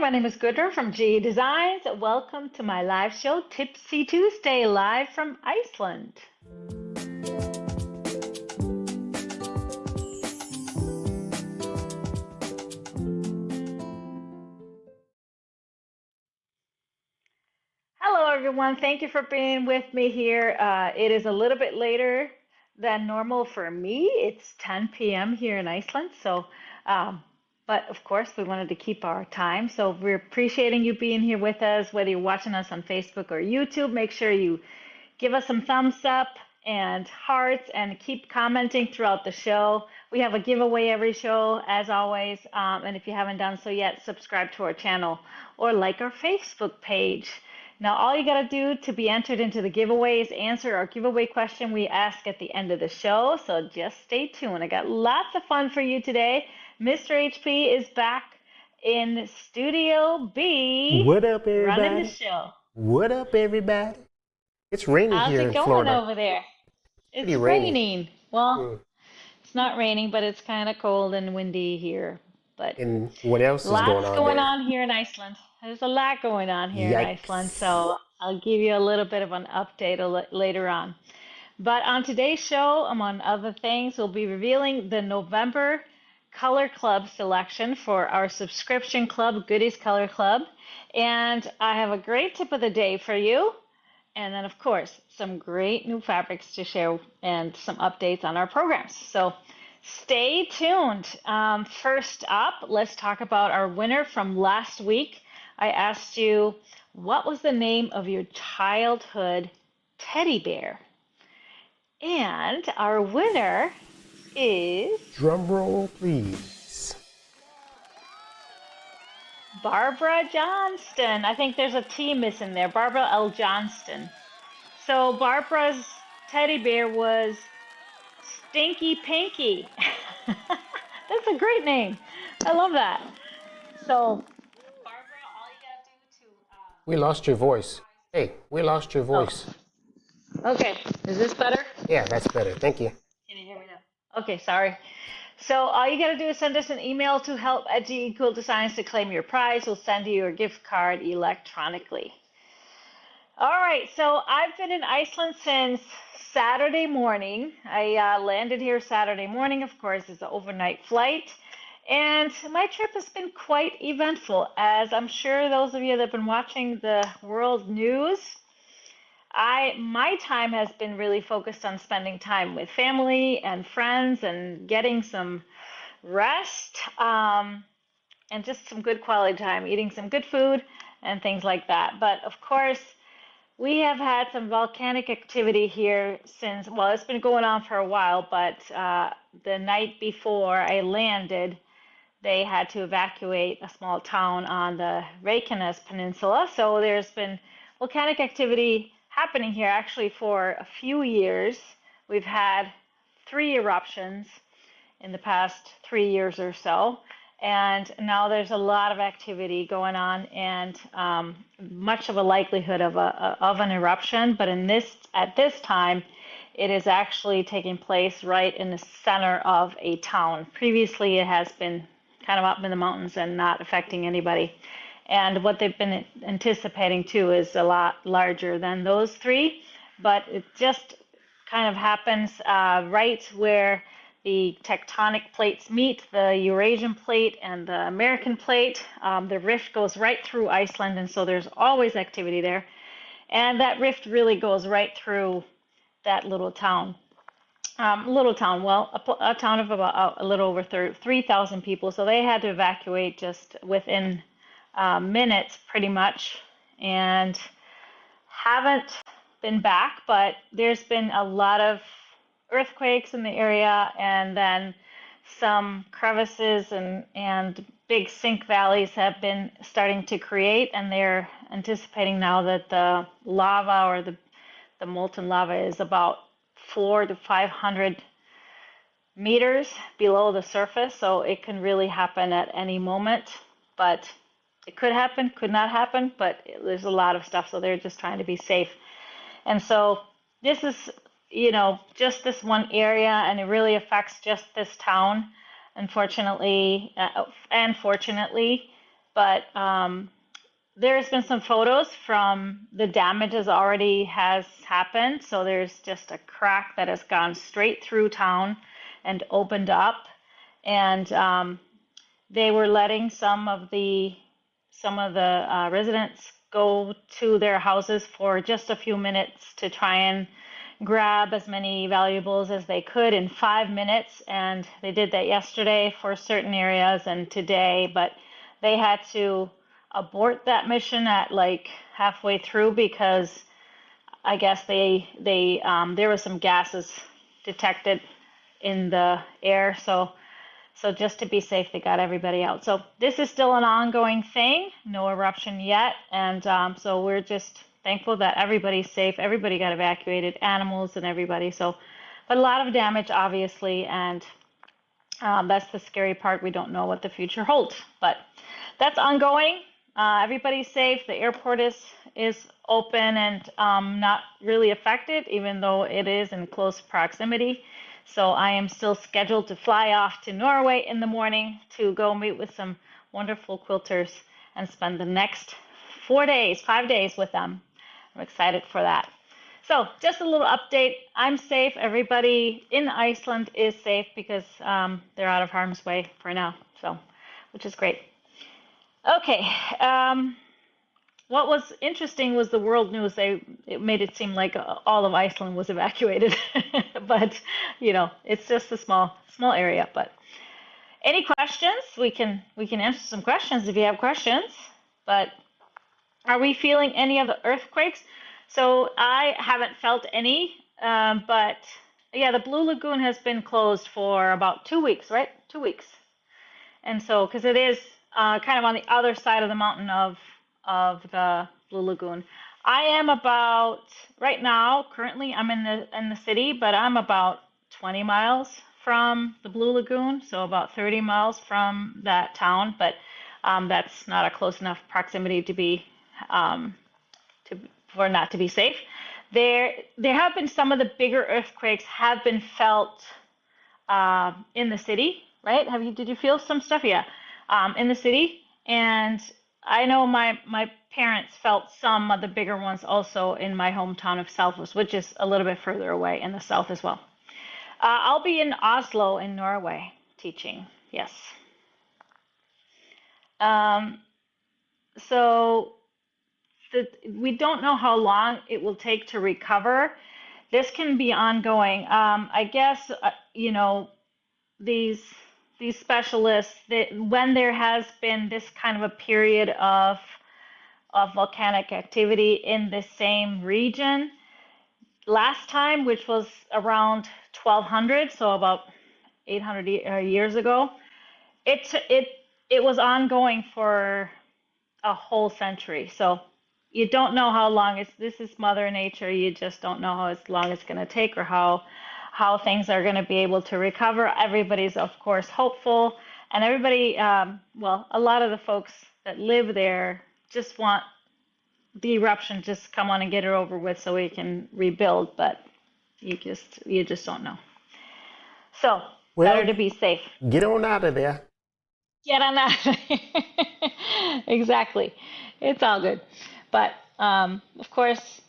My name is Gudrun from GE Designs. Welcome to my live show, Tipsy Tuesday, live from Iceland. Hello, everyone. Thank you for being with me here. It is a little bit later than normal for me. It's 10 p.m. here in Iceland. But of course, we wanted to keep our time. So we're appreciating you being here with us, whether you're watching us on Facebook or YouTube. Make sure you give us some thumbs up and hearts and keep commenting throughout the show. We have a giveaway every show, as always. And if you haven't done so yet, subscribe to our channel or like our Facebook page. Now, all you got to do to be entered into the giveaway is answer our giveaway question we ask at the end of the show. So just stay tuned. I got lots of fun for you today. Mr. HP is back in Studio B. What up, everybody? Running the show. What up, everybody? It's raining How's here it in going Florida. over there? It's Pretty rainy. raining. Well, Mm. it's not raining, but it's kind of cold and windy here. But And what else is going lots on going there? on here in Iceland. There's a lot going on here in Iceland, Yikes. so I'll give you a little bit of an update later on. But on today's show, among other things, we'll be revealing the November Color Club selection for our subscription club, Goodies Color Club. And I have a great tip of the day for you. And then, of course, some great new fabrics to share and some updates on our programs. So stay tuned. First up, let's talk about our winner from last week. I asked you, what was the name of your childhood teddy bear? And our winner is Drum roll, please. Barbara Johnston. I think there's a T missing there. Barbara L. Johnston. So Barbara's teddy bear was Stinky Pinky. That's a great name. I love that. So, Barbara, all you gotta do to We lost your voice. Hey, we lost your voice. Okay, is this better? Yeah, that's better. Thank you. Can you hear me now? Okay, sorry. So all you got to do is send us an email to help@gequiltdesigns to claim your prize. We'll send you your gift card electronically. All right, so I've been in Iceland since Saturday morning. I landed here Saturday morning. Of course, it's an overnight flight. And my trip has been quite eventful, as I'm sure those of you that have been watching the world news, my time has been really focused on spending time with family and friends and getting some rest, and just some good quality time, eating some good food and things like that. But of course, we have had some volcanic activity here since, well, it's been going on for a while, but the night before I landed, they had to evacuate a small town on the Reykjanes Peninsula. So there's been volcanic activity happening here actually for a few years. We've had 3 eruptions in the past 3 years or so, and now there's a lot of activity going on, and much of a likelihood of an eruption. But at this time, it is actually taking place right in the center of a town. Previously, it has been kind of up in the mountains and not affecting anybody. And what they've been anticipating too is a lot larger than those 3, but it just kind of happens right where the tectonic plates meet, the Eurasian plate and the American plate. The rift goes right through Iceland, and so there's always activity there. And that rift really goes right through that little town. A town of about a little over 3,000 people. So they had to evacuate just within minutes pretty much, and haven't been back, but there's been a lot of earthquakes in the area, and then some crevices and big sink valleys have been starting to create, and they're anticipating now that the lava or the molten lava is about 400 to 500 meters below the surface, so it can really happen at any moment. But it could happen, could not happen, but there's a lot of stuff, so they're just trying to be safe. And so this is, just this one area, and it really affects just this town. Unfortunately, and fortunately, but there's been some photos from the damages already has happened. So there's just a crack that has gone straight through town and opened up. And they were letting some of the residents go to their houses for just a few minutes to try and grab as many valuables as they could in 5 minutes. And they did that yesterday for certain areas and today, but they had to abort that mission at like halfway through because I guess there was some gases detected in the air. So just to be safe, they got everybody out. So this is still an ongoing thing, no eruption yet. And so we're just thankful that everybody's safe. Everybody got evacuated, animals and everybody. So, but a lot of damage, obviously. And that's the scary part. We don't know what the future holds. But that's ongoing. Everybody's safe. The airport is open and not really affected, even though it is in close proximity. So I am still scheduled to fly off to Norway in the morning to go meet with some wonderful quilters and spend the next 5 days with them. I'm excited for that. So just a little update. I'm safe. Everybody in Iceland is safe because they're out of harm's way for now, so which is great. Okay. What was interesting was the world news. It made it seem like all of Iceland was evacuated, but it's just a small area. But any questions? We can answer some questions if you have questions. But are we feeling any of the earthquakes? So I haven't felt any, but yeah, the Blue Lagoon has been closed for about 2 weeks, right? 2 weeks, and so because it is kind of on the other side of the mountain of the Blue Lagoon. I am about right now. Currently, I'm in the city, but I'm about 20 miles from the Blue Lagoon, so about 30 miles from that town. But that's not a close enough proximity to be for not to be safe. There have been some of the bigger earthquakes have been felt in the city, right? Did you feel some stuff? Yeah, in the city. And I know my parents felt some of the bigger ones also in my hometown of Selfoss, which is a little bit further away in the south as well. I'll be in Oslo in Norway teaching, yes. So we don't know how long it will take to recover. This can be ongoing. I guess, these specialists, when there has been this kind of a period of volcanic activity in the same region, last time, which was around 1200, so about 800 years ago, it was ongoing for a whole century. So you don't know how long this is Mother Nature. You just don't know how long it's going to take or how things are going to be able to recover. Everybody's, of course, hopeful. And everybody, a lot of the folks that live there just want the eruption just come on and get it over with so we can rebuild. But you just don't know. So better to be safe. Get on out of there. Get on out. Exactly. It's all good. But of course,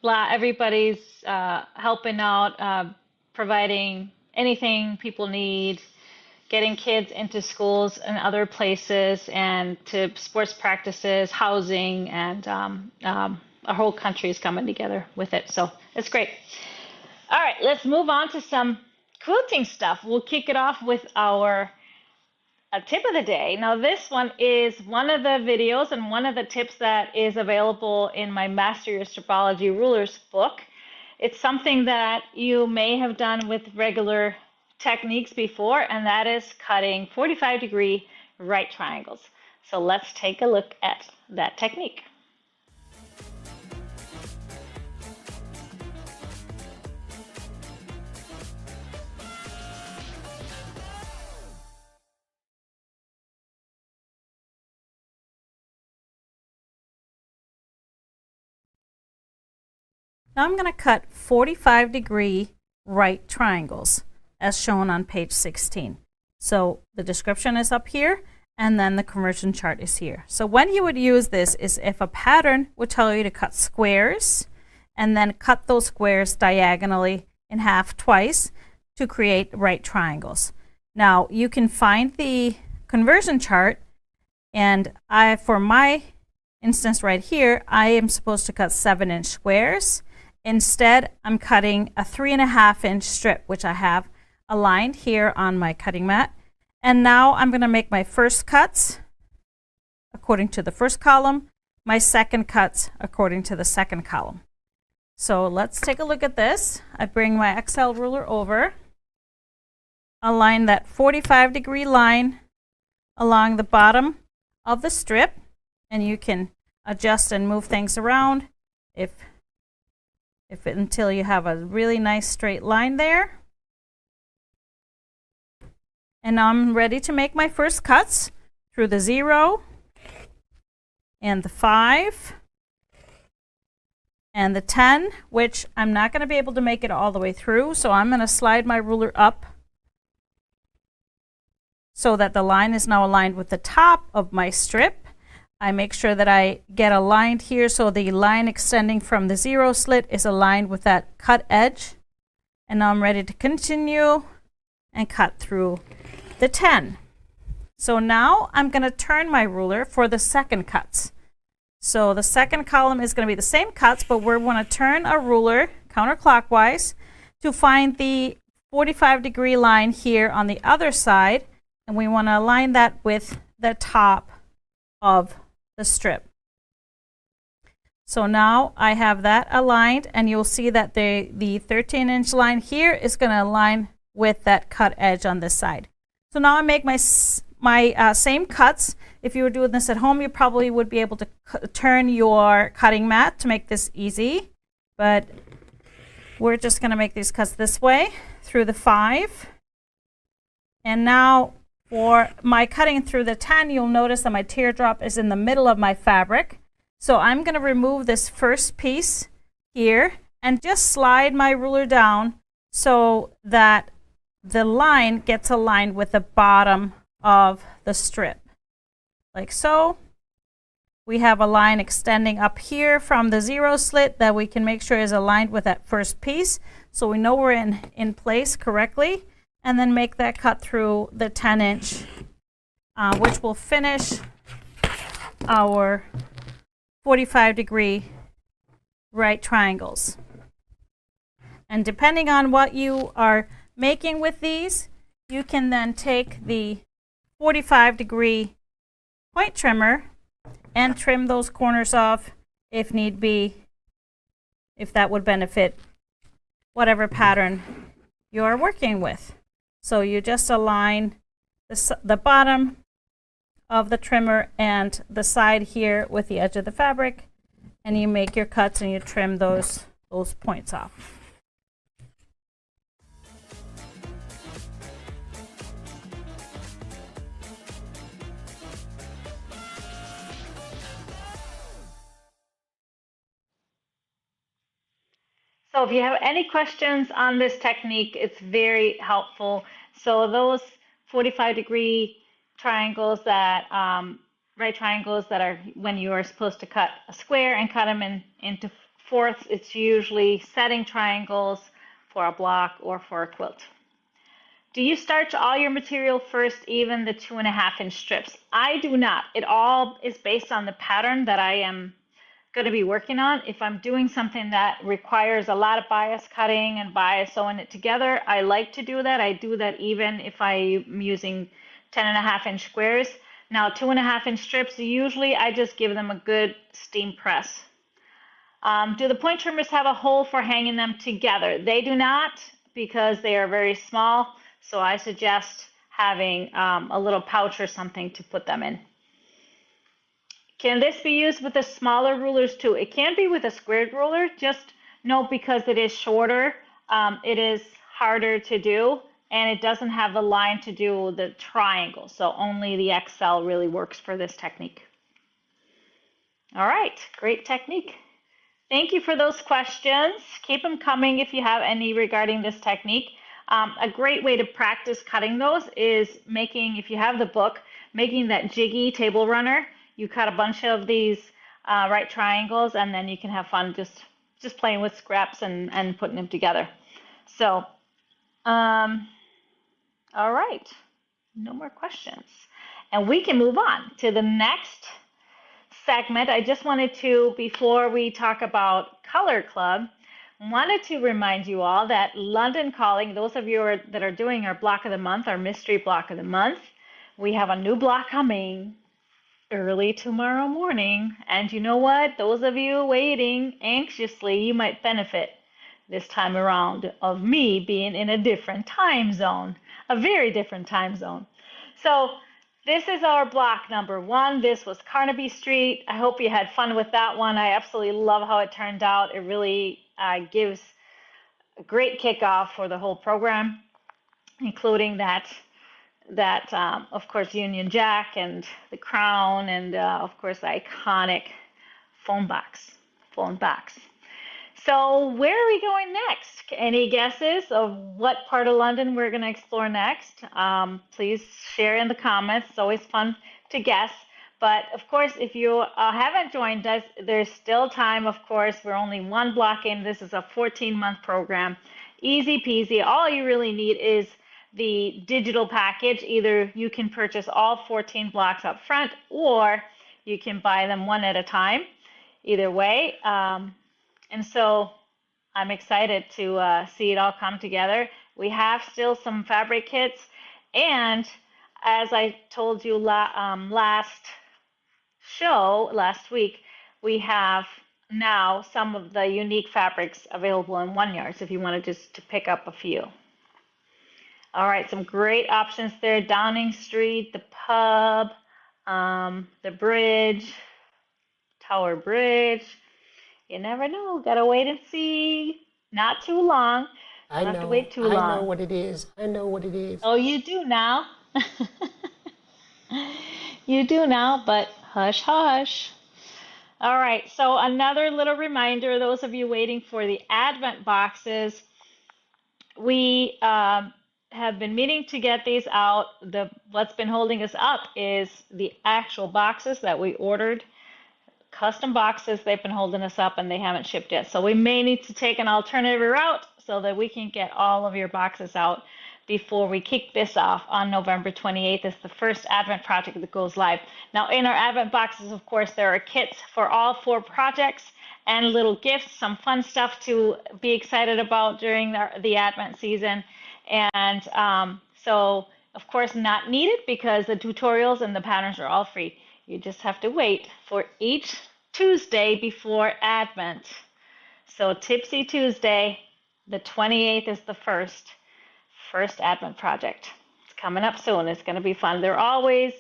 everybody's helping out, providing anything people need, getting kids into schools and other places and to sports practices, housing, and our whole country is coming together with it. So it's great. All right, let's move on to some quilting stuff. We'll kick it off with our tip of the day. Now, this one is one of the videos and one of the tips that is available in my Master Your Stripology Rulers book. It's something that you may have done with regular techniques before, and that is cutting 45-degree right triangles. So let's take a look at that technique. Now I'm going to cut 45-degree right triangles as shown on page 16. So the description is up here, and then the conversion chart is here. So when you would use this is if a pattern would tell you to cut squares and then cut those squares diagonally in half twice to create right triangles. Now you can find the conversion chart, and for my instance right here, I am supposed to cut 7-inch squares. Instead, I'm cutting a 3.5-inch strip, which I have aligned here on my cutting mat. And now I'm going to make my first cuts according to the first column, my second cuts according to the second column. So let's take a look at this. I bring my XL ruler over, align that 45-degree line along the bottom of the strip, and you can adjust and move things around until you have a really nice straight line there. And now I'm ready to make my first cuts through the 0 and the 5 and the 10, which I'm not going to be able to make it all the way through, so I'm going to slide my ruler up so that the line is now aligned with the top of my strip. I make sure that I get aligned here so the line extending from the 0 slit is aligned with that cut edge. And now I'm ready to continue and cut through the 10. So now I'm going to turn my ruler for the second cuts. So the second column is going to be the same cuts, but we're going to turn our ruler counterclockwise to find the 45-degree line here on the other side, and we want to align that with the top of the strip. So now I have that aligned, and you'll see that the 13-inch line here is going to align with that cut edge on this side. So now I make my same cuts. If you were doing this at home, you probably would be able to turn your cutting mat to make this easy, but we're just going to make these cuts this way through the 5. And now for my cutting through the 10, you'll notice that my teardrop is in the middle of my fabric. So I'm going to remove this first piece here and just slide my ruler down so that the line gets aligned with the bottom of the strip, like so. We have a line extending up here from the 0 slit that we can make sure is aligned with that first piece, so we know we're in place correctly, and then make that cut through the 10-inch, which will finish our 45-degree right triangles. And depending on what you are making with these, you can then take the 45-degree point trimmer and trim those corners off if need be, if that would benefit whatever pattern you're working with. So you just align the bottom of the trimmer and the side here with the edge of the fabric, and you make your cuts and you trim those points off. So if you have any questions on this technique, it's very helpful. So those 45-degree triangles that, right triangles that are when you are supposed to cut a square and cut them into fourths, it's usually setting triangles for a block or for a quilt. Do you starch all your material first, even the 2.5-inch strips? I do not. It all is based on the pattern that I am going to be working on. If I'm doing something that requires a lot of bias cutting and bias sewing it together, I like to do that. I do that even if I'm using 10.5-inch squares. Now 2.5-inch strips, usually I just give them a good steam press. Do the point trimmers have a hole for hanging them together? They do not, because they are very small, so I suggest having a little pouch or something to put them in. Can this be used with the smaller rulers too? It can be with a squared ruler. Just note, because it is shorter, it is harder to do, and it doesn't have the line to do the triangle. So only the XL really works for this technique. All right, great technique. Thank you for those questions. Keep them coming if you have any regarding this technique. A great way to practice cutting those is making, if you have the book, making that jiggy table runner. You cut a bunch of these right triangles, and then you can have fun just playing with scraps and putting them together. So, all right, no more questions. And we can move on to the next segment. I just wanted to, before we talk about Color Club, wanted to remind you all that London Calling, those of you that are doing our block of the month, our mystery block of the month, we have a new block coming early tomorrow morning. And you know what? Those of you waiting anxiously, you might benefit this time around of me being in a different time zone, a very different time zone. So this is our block number 1. This was Carnaby Street. I hope you had fun with that one. I absolutely love how it turned out. It really gives a great kickoff for the whole program, including that of course, Union Jack and the crown, and of course, the iconic phone box. So where are we going next? Any guesses of what part of London we're going to explore next? Please share in the comments. It's always fun to guess. But of course, if you haven't joined us, there's still time, of course. We're only one block in. This is a 14-month program. Easy peasy. All you really need is the digital package. Either you can purchase all 14 blocks up front, or you can buy them one at a time. Either way. And so I'm excited to see it all come together. We have still some fabric kits. And as I told you last week, we have now some of the unique fabrics available in One Yards if you wanted just to pick up a few. All right, some great options there. Downing Street, the pub, the bridge, Tower Bridge. You never know. Gotta wait and see. Not too long. I Don't have to wait too long. I know what it is. I know what it is. Oh, you do now. You do now, but hush, hush. All right, so another little reminder, those of you waiting for the Advent boxes, we have been meaning to get these out. What's been holding us up is the actual boxes that we ordered. Custom boxes, they've been holding us up and they haven't shipped yet. So we may need to take an alternative route so that we can get all of your boxes out before we kick this off on November 28th. It's the first Advent project that goes live. Now in our Advent boxes, of course, there are kits for all 4 projects and little gifts, some fun stuff to be excited about during the Advent season. And so, of course, not needed because the tutorials and the patterns are all free. You just have to wait for each Tuesday before Advent. So Tipsy Tuesday, the 28th is the first Advent project. It's coming up soon. It's going to be fun. They're always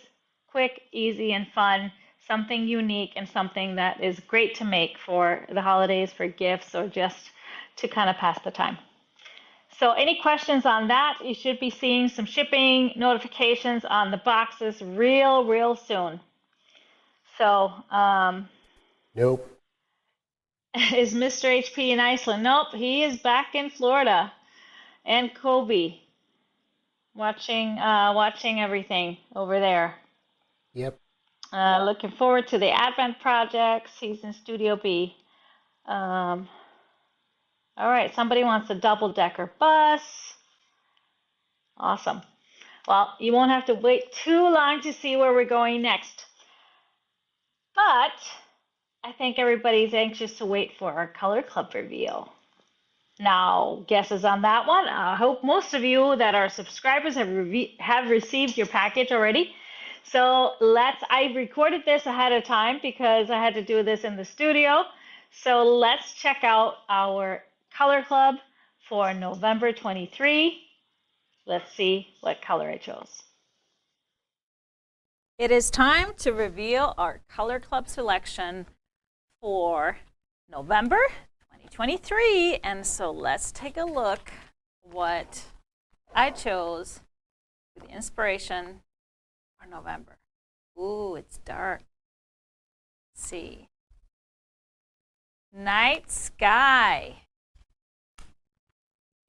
quick, easy, and fun. Something unique and something that is great to make for the holidays, for gifts, or just to kind of pass the time. So any questions on that? You should be seeing some shipping notifications on the boxes real soon. So, Nope. Is Mr. HP in Iceland? Nope, he is back in Florida. And Kobe, watching everything over there. Yep. Looking forward to the Advent projects. He's in Studio B. All right, somebody wants a double-decker bus. Awesome. Well, you won't have to wait too long to see where we're going next. But I think everybody's anxious to wait for our Color Club reveal. Now, guesses on that one? I hope most of you that are subscribers have received your package already. So I recorded this ahead of time because I had to do this in the studio. So let's check out our Color Club for November 23. Let's see what color I chose. It is time to reveal our Color Club selection for November 2023. And so let's take a look what I chose for the inspiration for November. Ooh, it's dark. Let's see. Night sky.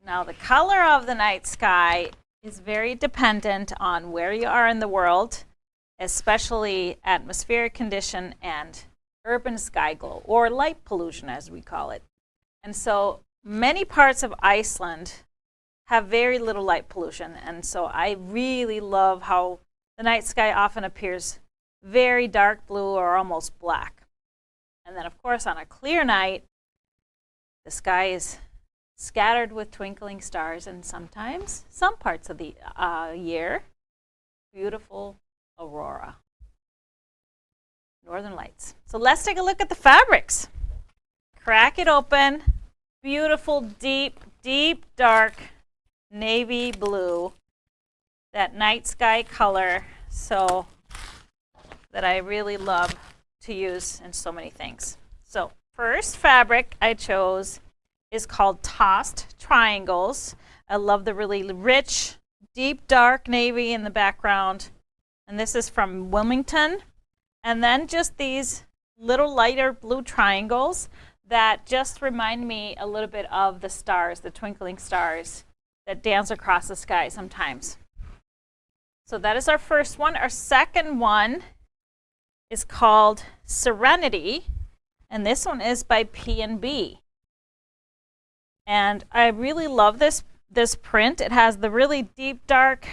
Now the color of the night sky is very dependent on where you are in the world. especially atmospheric condition and urban sky glow, or light pollution as we call it. And so many parts of Iceland have very little light pollution, and so I really love how the night sky often appears very dark blue or almost black. And then of course on a clear night, the sky is scattered with twinkling stars, and sometimes, some parts of the year, beautiful aurora, northern lights. So let's take a look at the fabrics. Crack it open. Beautiful, deep, deep, dark navy blue, that night sky color, so that I really love to use in so many things. So first fabric I chose is called Tossed Triangles. I love the really rich, deep, dark navy in the background. And this is from Wilmington. And then just these little lighter blue triangles that just remind me a little bit of the stars, the twinkling stars that dance across the sky sometimes. So that is our first one. Our second one is called Serenity. And this one is by P&B. And I really love this print. It has the really deep dark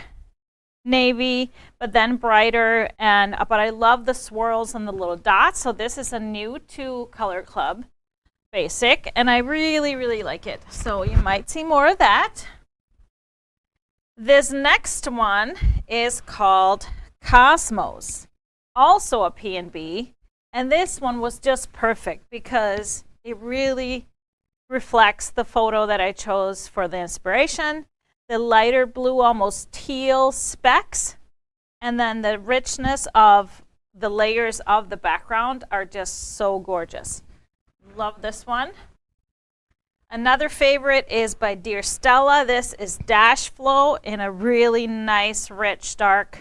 navy, but then brighter, but I love the swirls and the little dots. So this is a new to Color Club basic, and I really, really like it. So you might see more of that. This next one is called Cosmos, also a P&B, and this one was just perfect because it really reflects the photo that I chose for the inspiration. The lighter blue, almost teal specks, and then the richness of the layers of the background are just so gorgeous. Love this one. Another favorite is by Dear Stella. This is Dash Flow in a really nice, rich, dark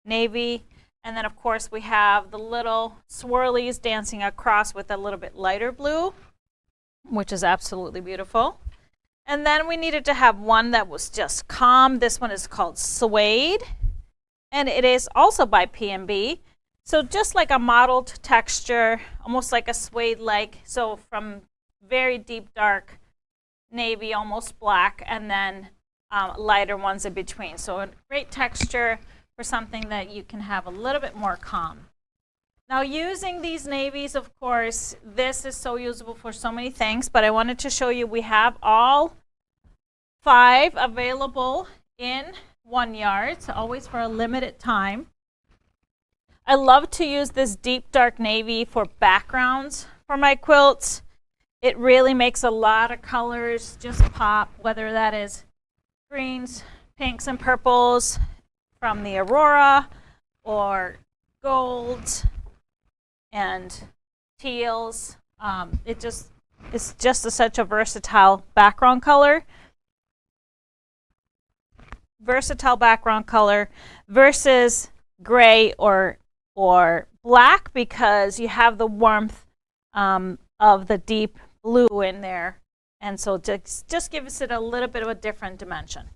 navy. And then, of course, we have the little swirlies dancing across with a little bit lighter blue, which is absolutely beautiful. And then we needed to have one that was just calm. This one is called Suede, and it is also by P&B. So just like a mottled texture, almost like a suede-like. So from very deep dark navy, almost black, and then lighter ones in between. So a great texture for something that you can have a little bit more calm. Now using these navies, of course, this is so usable for so many things, but I wanted to show you we have all 5 available in 1 yard, so always for a limited time. I love to use this deep dark navy for backgrounds for my quilts. It really makes a lot of colors just pop, whether that is greens, pinks, and purples from the Aurora, or golds and teals. It's just such a versatile background color. Versatile background color versus gray or black, because you have the warmth of the deep blue in there, and so just gives it a little bit of a different dimension.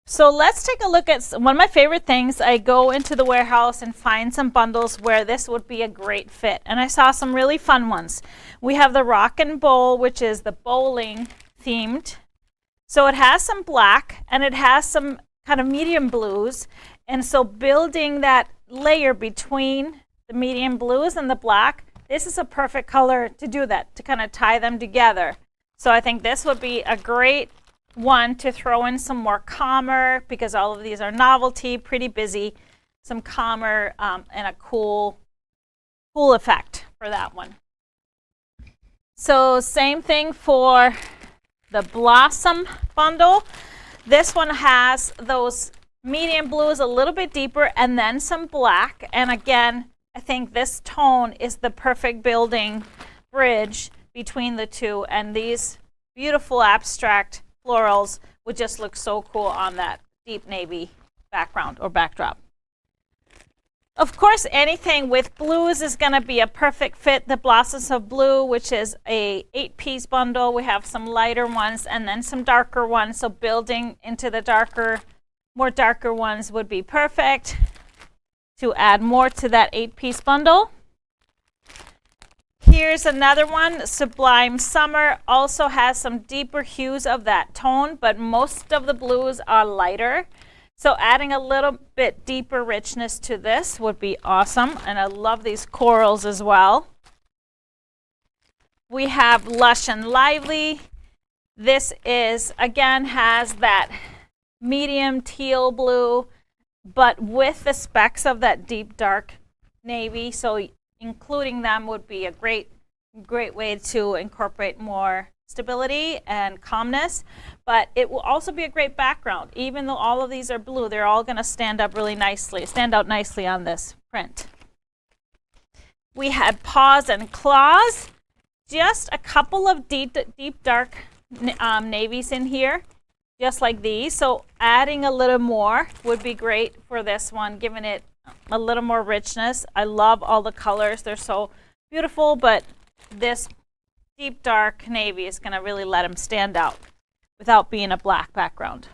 So let's take a look at one of my favorite things. I go into the warehouse and find some bundles where this would be a great fit, and I saw some really fun ones. We have the Rock and Bowl, which is the bowling themed. So it has some black and it has some kind of medium blues, and so building that layer between the medium blues and the black, this is a perfect color to do that, to kind of tie them together. So I think this would be a great one to throw in some more calmer, because all of these are novelty, pretty busy, some calmer and a cool effect for that one. So same thing for the Blossom bundle. This one has those medium blues a little bit deeper and then some black, and again I think this tone is the perfect building bridge between the two, and these beautiful abstract florals would just look so cool on that deep navy background or backdrop. Of course, anything with blues is going to be a perfect fit. The Blossoms of Blue, which is a 8-piece bundle. We have some lighter ones and then some darker ones. So building into the more darker ones would be perfect. to add more to that 8-piece bundle. Here's another one, Sublime Summer, also has some deeper hues of that tone, but most of the blues are lighter. So adding a little bit deeper richness to this would be awesome. And I love these corals as well. We have Lush and Lively. This is, again, has that medium teal blue, but with the specks of that deep dark navy. So including them would be a great way to incorporate more stability and calmness, but it will also be a great background. Even though all of these are blue, they're all going to stand out nicely on this print. We had Paws and Claws, just a couple of deep dark navies in here, just like these. So adding a little more would be great for this one, giving it a little more richness. I love all the colors. They're so beautiful, but this deep dark navy is going to really let them stand out without being a black background.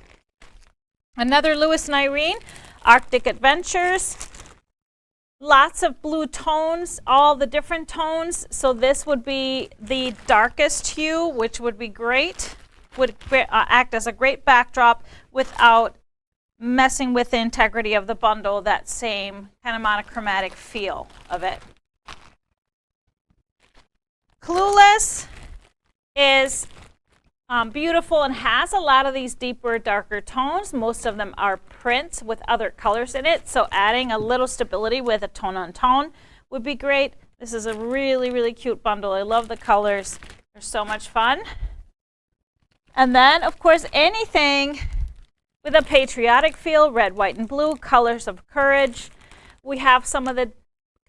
Another Lewis and Irene, Arctic Adventures. Lots of blue tones, all the different tones. So this would be the darkest hue, which would be great. Would act as a great backdrop without messing with the integrity of the bundle, that same kind of monochromatic feel of it. Clueless is beautiful and has a lot of these deeper, darker tones. Most of them are prints with other colors in it, so adding a little stability with a tone on tone would be great. This is a really, really cute bundle. I love the colors. They're so much fun. And then, of course, anything with a patriotic feel, red, white, and blue, colors of courage. We have some of the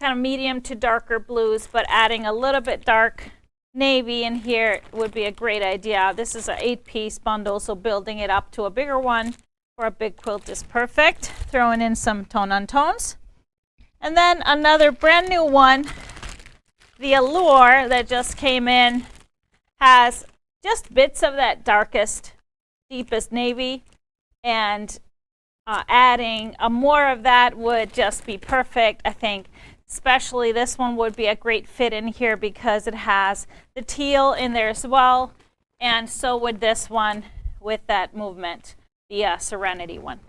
kind of medium to darker blues, but adding a little bit dark navy in here would be a great idea. This is an 8-piece bundle, so building it up to a bigger one for a big quilt is perfect. Throwing in some tone on tones. And then another brand new one, the Allure that just came in, has just bits of that darkest, deepest navy, and adding more of that would just be perfect. I think especially this one would be a great fit in here because it has the teal in there as well, and so would this one with that movement, the Serenity one.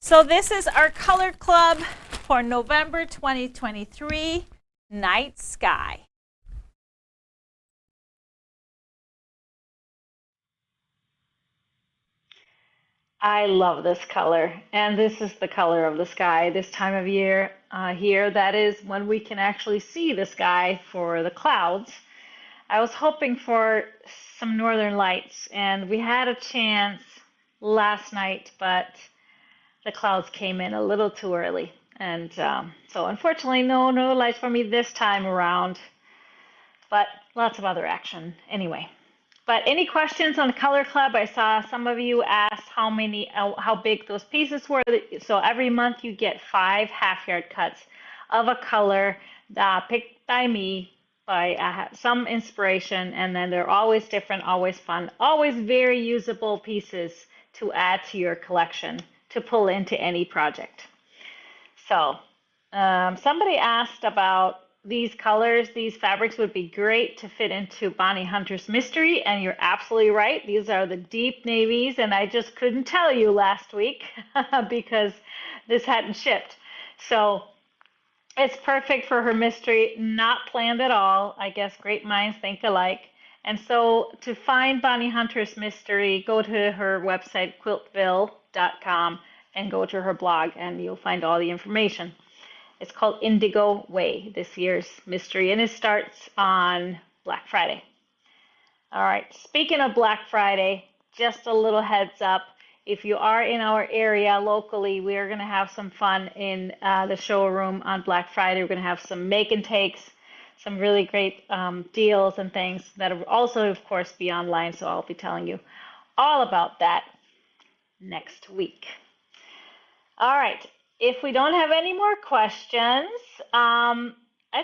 So this is our color club for November 2023, Night Sky. I love this color, and this is the color of the sky this time of year here. That is when we can actually see the sky for the clouds. I was hoping for some northern lights, and we had a chance last night, but the clouds came in a little too early. And so unfortunately, no lights for me this time around, but lots of other action anyway. But any questions on the Color Club? I saw some of you asked how big those pieces were. So every month you get 5 half-yard cuts of a color picked by me, by some inspiration, and then they're always different, always fun, always very usable pieces to add to your collection, to pull into any project. So somebody asked about these colors. These fabrics would be great to fit into Bonnie Hunter's Mystery, and you're absolutely right. These are the deep navies, and I just couldn't tell you last week because this hadn't shipped. So it's perfect for her mystery, not planned at all. I guess great minds think alike. And so to find Bonnie Hunter's Mystery, go to her website, quiltville.com, and go to her blog, and you'll find all the information. It's called Indigo Way, this year's mystery, and it starts on Black Friday. All right, speaking of Black Friday, just a little heads up. If you are in our area locally, we are going to have some fun in the showroom on Black Friday. We're going to have some make and takes, some really great deals and things that will also, of course, be online, so I'll be telling you all about that next week. All right. If we don't have any more questions, I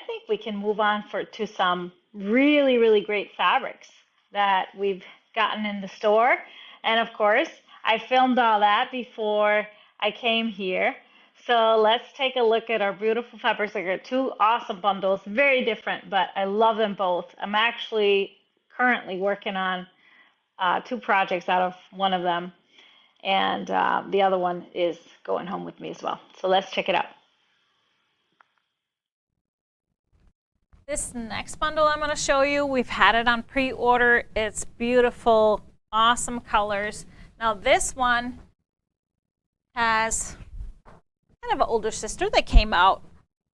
think we can move on to some really, really great fabrics that we've gotten in the store. And of course, I filmed all that before I came here. So let's take a look at our beautiful fabrics. I got two awesome bundles, very different, but I love them both. I'm actually currently working on two projects out of one of them, and the other one is going home with me as well. So let's check it out. This next bundle I'm going to show you, we've had it on pre-order. It's beautiful, awesome colors. Now this one has kind of an older sister that came out,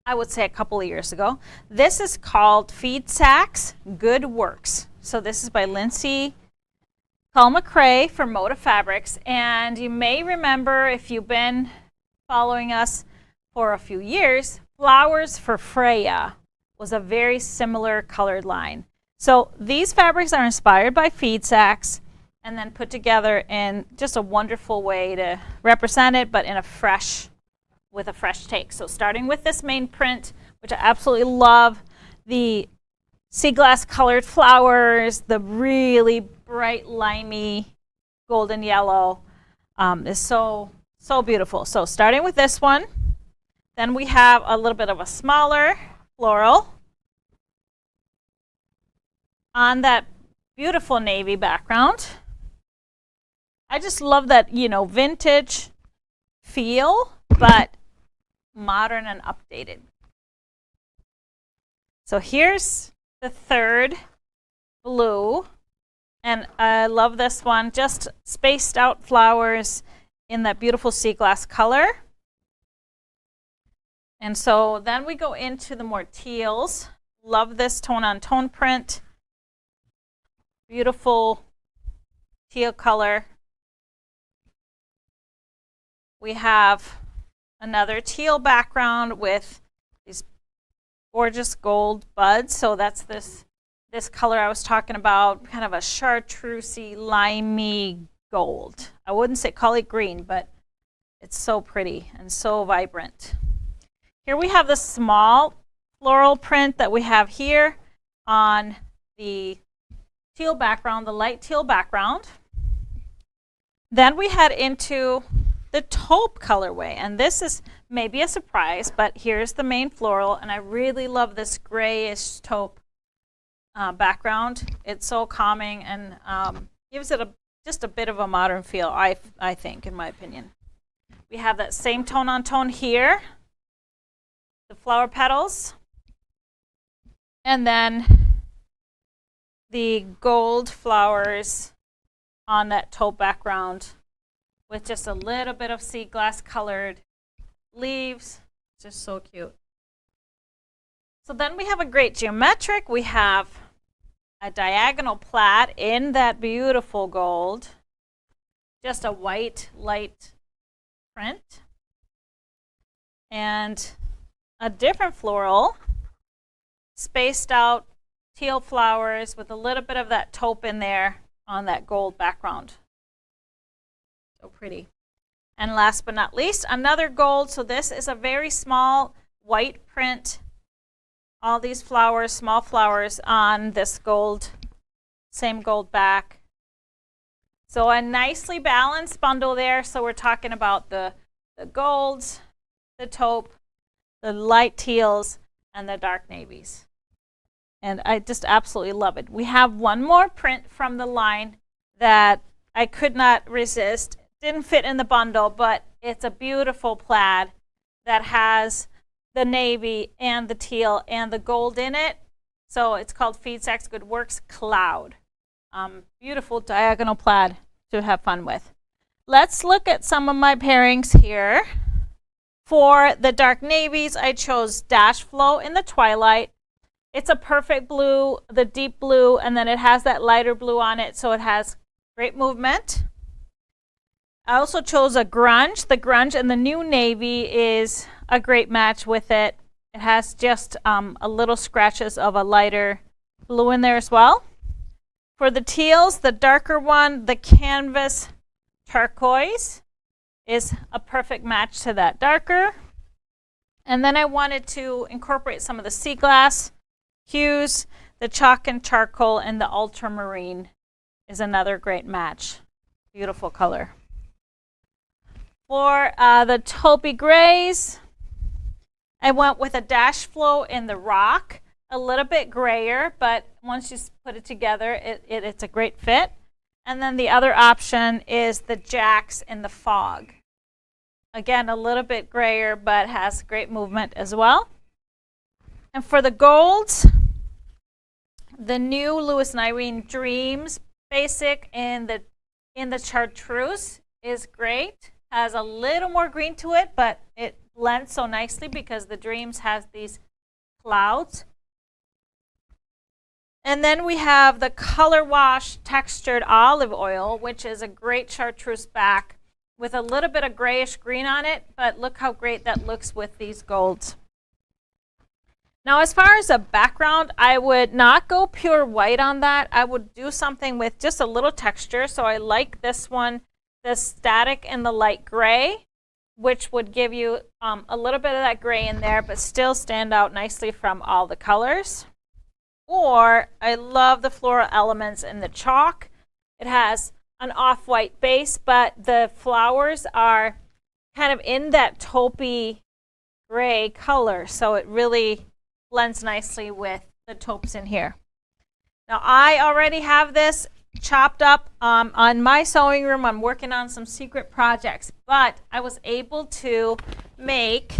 I would say, a couple of years ago. This is called Feed Sacks Good Works. So this is by Lindsay McCrae from Moda Fabrics. And you may remember, if you've been following us for a few years, Flowers for Freya was a very similar colored line. So these fabrics are inspired by feed sacks and then put together in just a wonderful way to represent it, but in a fresh, with a fresh take. So starting with this main print, which I absolutely love, the sea glass colored flowers, the really bright limey golden yellow is so beautiful. So starting with this one, then we have a little bit of a smaller floral on that beautiful navy background. I just love that, you know, vintage feel, but modern and updated. So here's the third blue, and I love this one, just spaced out flowers in that beautiful sea glass color. And so then we go into the more teals. Love this tone on tone print. Beautiful teal color. We have another teal background with these gorgeous gold buds. So that's this color I was talking about, kind of a chartreusey, limey gold. I wouldn't say call it green, but it's so pretty and so vibrant. Here we have the small floral print that we have here on the teal background, the light teal background. Then we head into the taupe colorway, and this is maybe a surprise, but here's the main floral, and I really love this grayish taupe background. It's so calming and gives it just a bit of a modern feel, I think, in my opinion. We have that same tone on tone here, the flower petals, and then the gold flowers on that taupe background with just a little bit of sea glass colored leaves. Just so cute. So then we have a great geometric. We have a diagonal plaid in that beautiful gold. Just a white light print. And a different floral, spaced out teal flowers with a little bit of that taupe in there on that gold background. So pretty. And last but not least, another gold. So this is a very small white print. All these flowers, small flowers on this gold, same gold back. So a nicely balanced bundle there. So we're talking about the golds, the taupe, the light teals, and the dark navies. And I just absolutely love it. We have one more print from the line that I could not resist. Didn't fit in the bundle, but it's a beautiful plaid that has the navy and the teal and the gold in it. So it's called Feed Sacks Good Works Cloud. Beautiful diagonal plaid to have fun with. Let's look at some of my pairings here. For the dark navies, I chose Dash Flow in the Twilight. It's a perfect blue, the deep blue, and then it has that lighter blue on it, so it has great movement. I also chose a grunge. The grunge and the new navy is a great match with it. It has just a little scratches of a lighter blue in there as well. For the teals, the darker one, the canvas turquoise, is a perfect match to that darker. And then I wanted to incorporate some of the sea glass hues. The chalk and charcoal and the ultramarine is another great match. Beautiful color. For the taupey grays, I went with a dash flow in the rock, a little bit grayer, but once you put it together, it's a great fit. And then the other option is the jacks in the fog. Again, a little bit grayer, but has great movement as well. And for the golds, the new Lewis and Irene Dreams Basic in the chartreuse is great. Has a little more green to it, but it blends so nicely because the Dreams has these clouds. And then we have the Color Wash Textured Olive Oil, which is a great chartreuse back with a little bit of grayish green on it, but look how great that looks with these golds. Now, as far as a background, I would not go pure white on that. I would do something with just a little texture. So I like this one, the static and the light gray, which would give you a little bit of that gray in there, but still stand out nicely from all the colors. Or I love the floral elements in the chalk. It has an off-white base, but the flowers are kind of in that taupey gray color, so it really blends nicely with the taupes in here. Now I already have this chopped up on my sewing room. I'm working on some secret projects, but I was able to make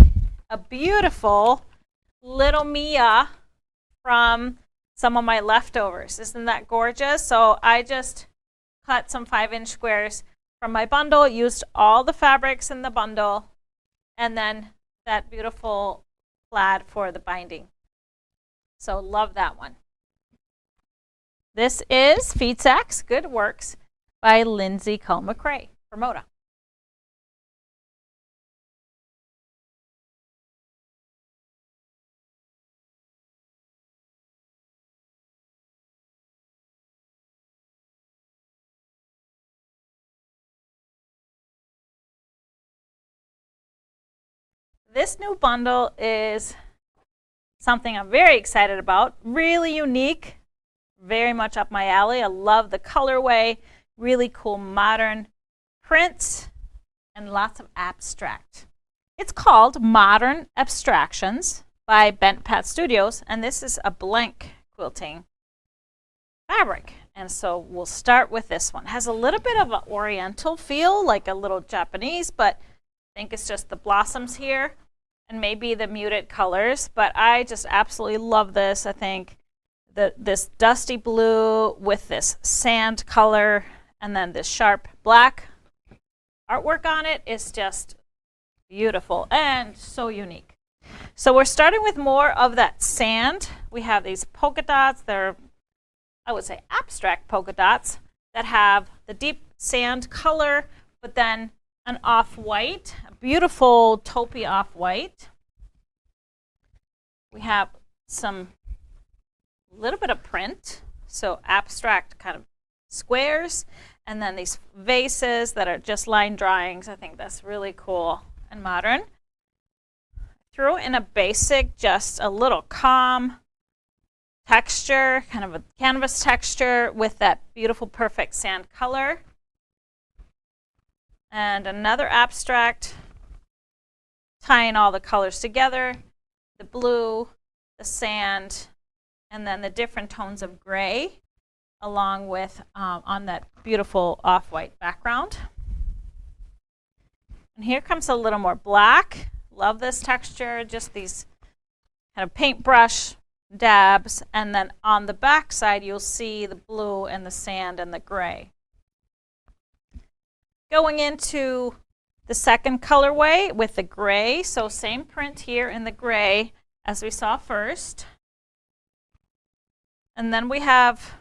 a beautiful little Mia from some of my leftovers. Isn't that gorgeous? So I just cut some 5-inch squares from my bundle, used all the fabrics in the bundle, and then that beautiful plaid for the binding. So love that one. This is Feed Sacks Good Works by Lindsay Cole McCrae for Moda. This new bundle is something I'm very excited about. Really unique, very much up my alley. I love the colorway, really cool modern prints, and lots of abstract. It's called Modern Abstractions by Bent Pat Studios, and this is a blank quilting fabric. And so we'll start with this one. It has a little bit of an oriental feel, like a little Japanese, but I think it's just the blossoms here and maybe the muted colors, but I just absolutely love this. I think this dusty blue with this sand color and then this sharp black artwork on it is just beautiful and so unique. So we're starting with more of that sand. We have these polka dots. They're, I would say, abstract polka dots that have the deep sand color, but then an off-white, a beautiful taupey off-white. We have some little bit of print, so abstract kind of squares, and then these vases that are just line drawings. I think that's really cool and modern. Threw in a basic, just a little calm texture, kind of a canvas texture with that beautiful perfect sand color. And another abstract, tying all the colors together, the blue, the sand, and then the different tones of gray, along with on that beautiful off-white background. And here comes a little more black. Love this texture, just these kind of paintbrush dabs, and then on the back side you'll see the blue and the sand and the gray. Going into the second colorway with the gray, so same print here in the gray as we saw first. And then we have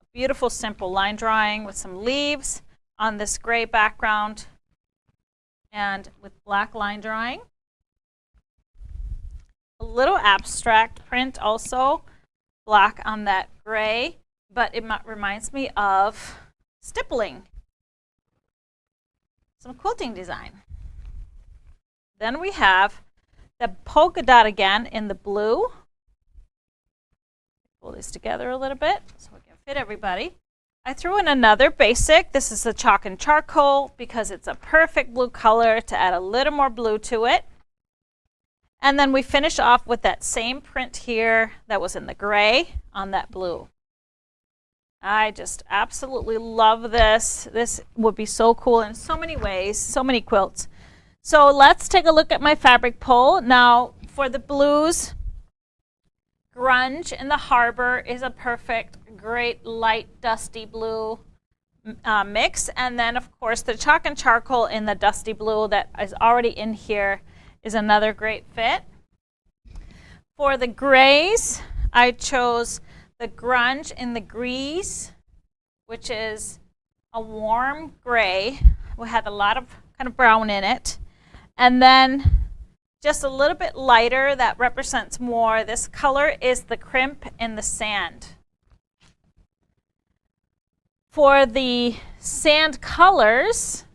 a beautiful simple line drawing with some leaves on this gray background and with black line drawing. A little abstract print also, black on that gray, but it reminds me of stippling. Some quilting design. Then we have the polka dot again in the blue. Pull these together a little bit so we can fit everybody. I threw in another basic. This is the chalk and charcoal because it's a perfect blue color to add a little more blue to it. And then we finish off with that same print here that was in the gray on that blue. I just absolutely love this. This would be so cool in so many ways, so many quilts. So let's take a look at my fabric pull. Now for the blues, Grunge in the Harbor is a perfect, great light dusty blue mix. And then of course the chalk and charcoal in the dusty blue that is already in here is another great fit. For the grays, I chose the Grunge in the Grease, which is a warm gray. We had a lot of kind of brown in it. And then just a little bit lighter that represents more. This color is the Crimp in the Sand. For the sand colors,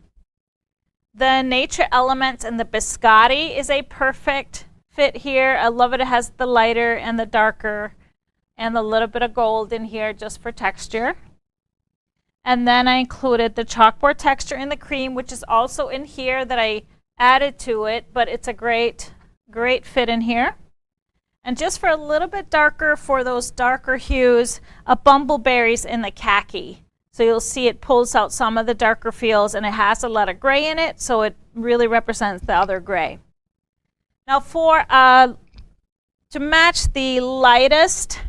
the Nature Elements and the Biscotti is a perfect fit here. I love it. It has the lighter and the darker and a little bit of gold in here just for texture. And then I included the chalkboard texture in the cream, which is also in here that I added to it, but it's a great fit in here. And just for a little bit darker, for those darker hues, a Bumbleberries in the khaki. So you'll see it pulls out some of the darker feels, and it has a lot of gray in it, so it really represents the other gray. Now for to match the lightest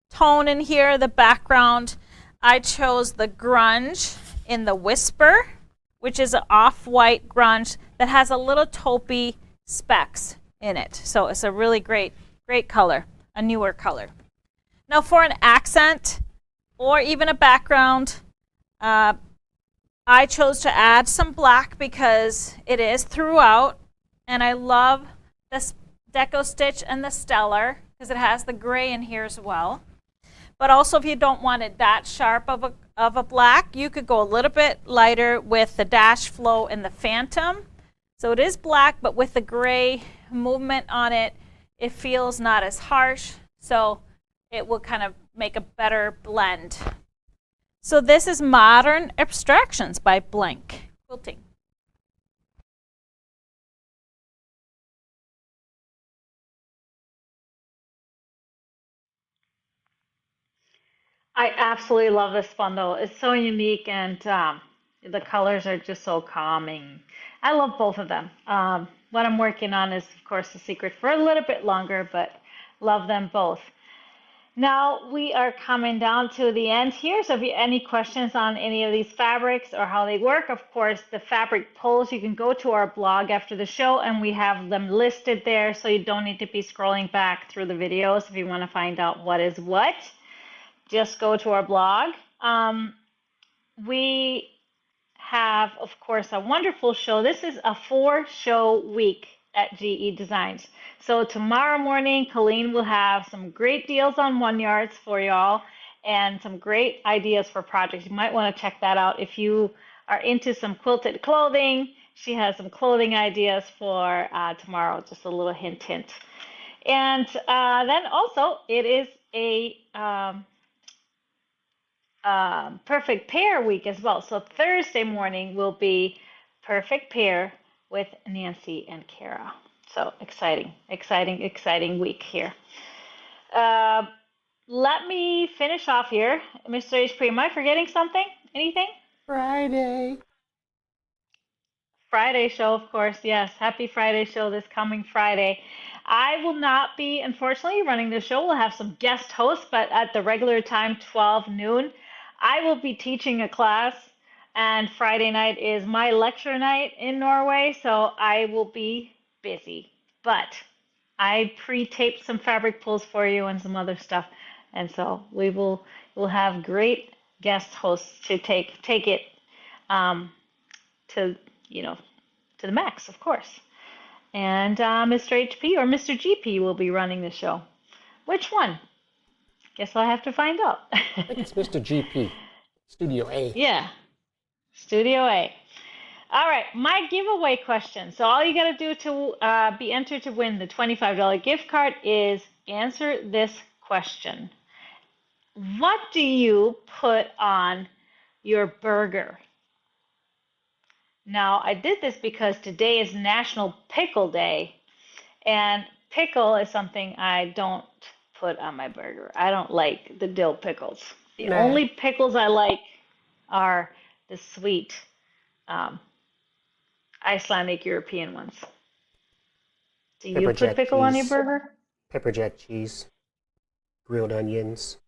tone in here, the background, I chose the Grunge in the Whisper, which is an off-white grunge that has a little taupey specks in it. So it's a really great color, a newer color. Now for an accent or even a background, I chose to add some black because it is throughout, and I love this Deco Stitch and the Stellar because it has the gray in here as well. But also if you don't want it that sharp of a black, you could go a little bit lighter with the Dash Flow and the Phantom. So it is black, but with the gray movement on it, it feels not as harsh. So it will kind of make a better blend. So this is Modern Abstractions by Blank Quilting. I absolutely love this bundle. It's so unique, and the colors are just so calming. I love both of them. What I'm working on is, of course, The Secret for a little bit longer, but love them both. Now we are coming down to the end here. So if you have any questions on any of these fabrics or how they work, of course, the fabric pulls, you can go to our blog after the show and we have them listed there. So you don't need to be scrolling back through the videos if you want to find out what is what. Just go to our blog. We have, of course, a wonderful show. This is a 4-show week at GE Designs. So tomorrow morning, Colleen will have some great deals on 1-yards for y'all and some great ideas for projects. You might want to check that out if you are into some quilted clothing. She has some clothing ideas for tomorrow, just a little hint. And then also, it is a perfect pair week as well. So Thursday morning will be perfect pair with Nancy and Kara. So exciting week here. Let me finish off here. Mr. HP, am I forgetting something? Anything? Friday. Friday show, of course. Yes, happy Friday show this coming Friday. I will not be, unfortunately, running the show. We'll have some guest hosts, but at the regular time, 12 noon. I will be teaching a class, and Friday night is my lecture night in Norway, so I will be busy. But I pre-taped some fabric pulls for you and some other stuff, and so we'll have great guest hosts to take it to to the max, of course. And Mr. HP or Mr. GP will be running the show. Which one? Guess I'll have to find out. I think it's Mr. GP, Studio A. Yeah, Studio A. All right, my giveaway question. So all you got to do to be entered to win the $25 gift card is answer this question. What do you put on your burger. Now, I did this because today is National Pickle Day, and pickle is something I don't put on my burger. I don't like the dill pickles. The Nah. only pickles I like are the sweet Icelandic European ones. Do you Pepper put jack pickle on your cheese, burger? pepper jack cheese, grilled onions,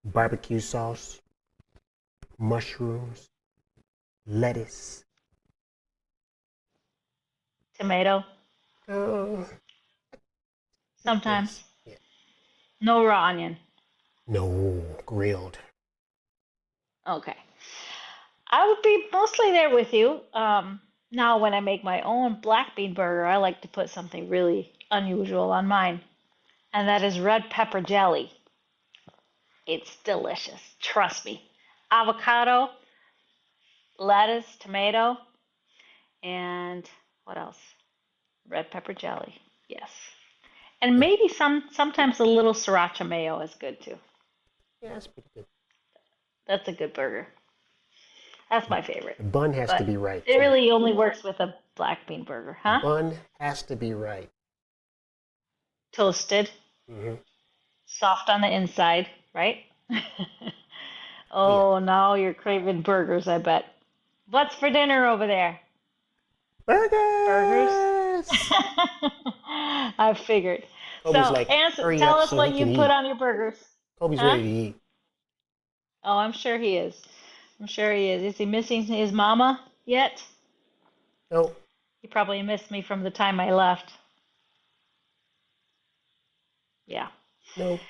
barbecue sauce, mushrooms, lettuce. Tomato? Uh, Sometimes. yes. Yeah. No raw onion. No, grilled. Okay. I would be mostly there with you. Now, when I make my own black bean burger, I like to put something really unusual on mine, and that is red pepper jelly. It's delicious. Trust me. Avocado, lettuce, tomato, and what else? Red pepper jelly. Yes. And maybe sometimes a little sriracha mayo is good too. Yeah, that's pretty good. That's a good burger. That's my favorite. The bun has to But be right, it too. really only works with a black bean burger, The huh? bun has to be right. Toasted, Mm-hmm. soft on the inside, right? Yeah. Oh, now you're craving burgers, I bet. What's for dinner over there? Burgers? Burgers! I figured. So, Kobe's like, hurry tell up us so what he you can put eat. on your burgers. Kobe's Huh? ready to eat. Oh, I'm sure he is. I'm sure he is. Is he missing his mama yet? Nope. He probably missed me from the time I left. Yeah. Nope.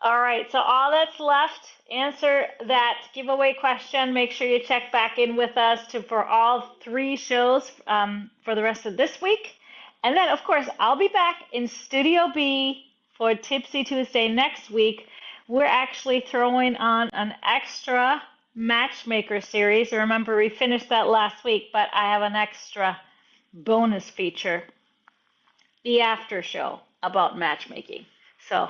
All right, so all that's left, answer that giveaway question. Make sure you check back in with us for all 3 shows for the rest of this week. And then, of course, I'll be back in Studio B for Tipsy Tuesday next week. We're actually throwing on an extra matchmaker series. Remember, we finished that last week, but I have an extra bonus feature, the after show about matchmaking. So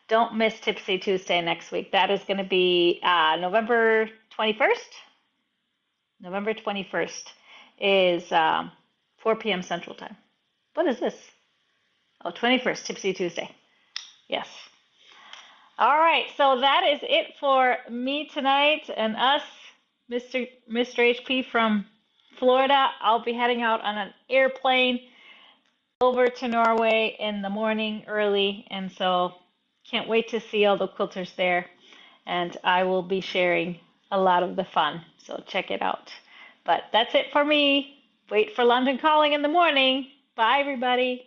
don't miss Tipsy Tuesday next week. That is going to be November 21st. November 21st is 4 p.m. Central Time. What is this? Oh, 21st, Tipsy Tuesday. Yes. All right, so that is it for me tonight and us, Mr. HP from Florida. I'll be heading out on an airplane over to Norway in the morning early, and so can't wait to see all the quilters there. And I will be sharing a lot of the fun, so check it out. But that's it for me. Wait for London Calling in the morning. Bye, everybody.